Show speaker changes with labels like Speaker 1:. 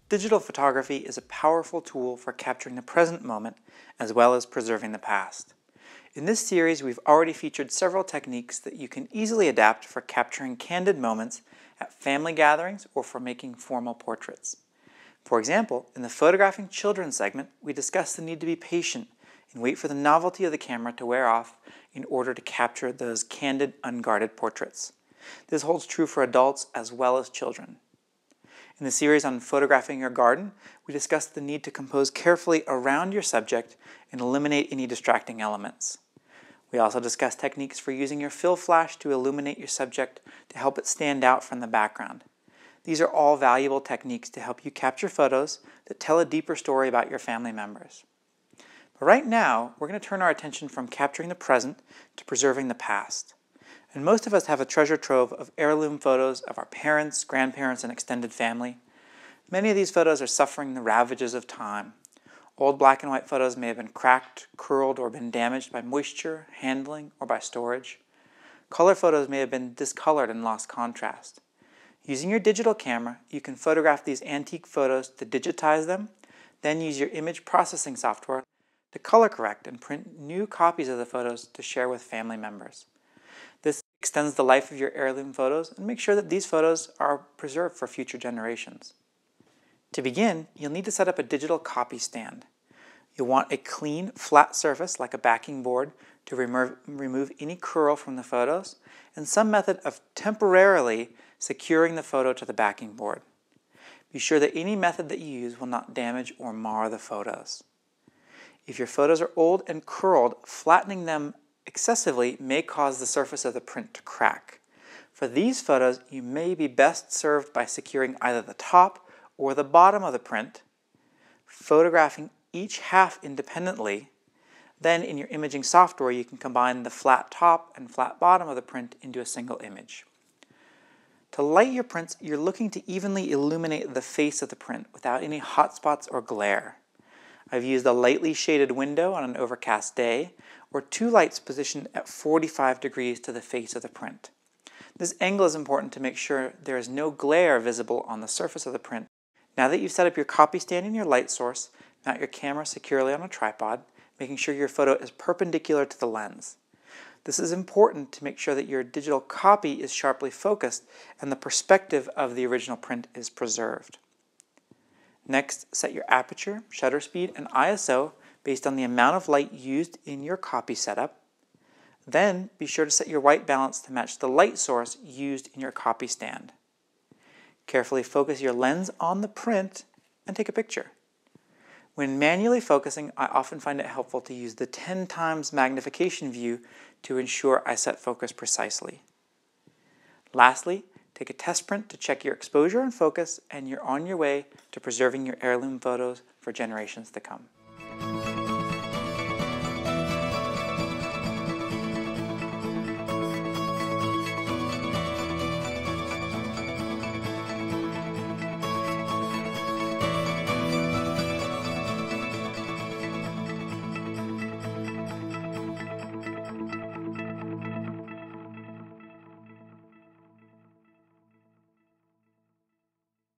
Speaker 1: Digital photography is a powerful tool for capturing the present moment as well as preserving the past. In this series, we've already featured several techniques that you can easily adapt for capturing candid moments at family gatherings or for making formal portraits. For example, in the Photographing Children segment, we discussed the need to be patient and wait for the novelty of the camera to wear off in order to capture those candid, unguarded portraits. This holds true for adults as well as children. In the series on photographing your garden, we discussed the need to compose carefully around your subject and eliminate any distracting elements. We also discussed techniques for using your fill flash to illuminate your subject to help it stand out from the background. These are all valuable techniques to help you capture photos that tell a deeper story about your family members. But right now, we're going to turn our attention from capturing the present to preserving the past. And most of us have a treasure trove of heirloom photos of our parents, grandparents, and extended family. Many of these photos are suffering the ravages of time. Old black and white photos may have been cracked, curled, or been damaged by moisture, handling, or by storage. Color photos may have been discolored and lost contrast. Using your digital camera, you can photograph these antique photos to digitize them, then use your image processing software to color correct and print new copies of the photos to share with family members. This extends the life of your heirloom photos and makes sure that these photos are preserved for future generations. To begin, you'll need to set up a digital copy stand. You'll want a clean, flat surface like a backing board to remove any curl from the photos and some method of temporarily securing the photo to the backing board. Be sure that any method that you use will not damage or mar the photos. If your photos are old and curled, flattening them excessively may cause the surface of the print to crack. For these photos, you may be best served by securing either the top or the bottom of the print, photographing each half independently. Then in your imaging software, you can combine the flat top and flat bottom of the print into a single image. To light your prints, you're looking to evenly illuminate the face of the print without any hot spots or glare. I've used a lightly shaded window on an overcast day, or two lights positioned at 45 degrees to the face of the print. This angle is important to make sure there is no glare visible on the surface of the print. Now that you've set up your copy stand and your light source, mount your camera securely on a tripod, making sure your photo is perpendicular to the lens. This is important to make sure that your digital copy is sharply focused and the perspective of the original print is preserved. Next, set your aperture, shutter speed, and ISO based on the amount of light used in your copy setup. Then, be sure to set your white balance to match the light source used in your copy stand. Carefully focus your lens on the print and take a picture. When manually focusing, I often find it helpful to use the 10 times magnification view to ensure I set focus precisely. Lastly, take a test print to check your exposure and focus, and you're on your way to preserving your heirloom photos for generations to come.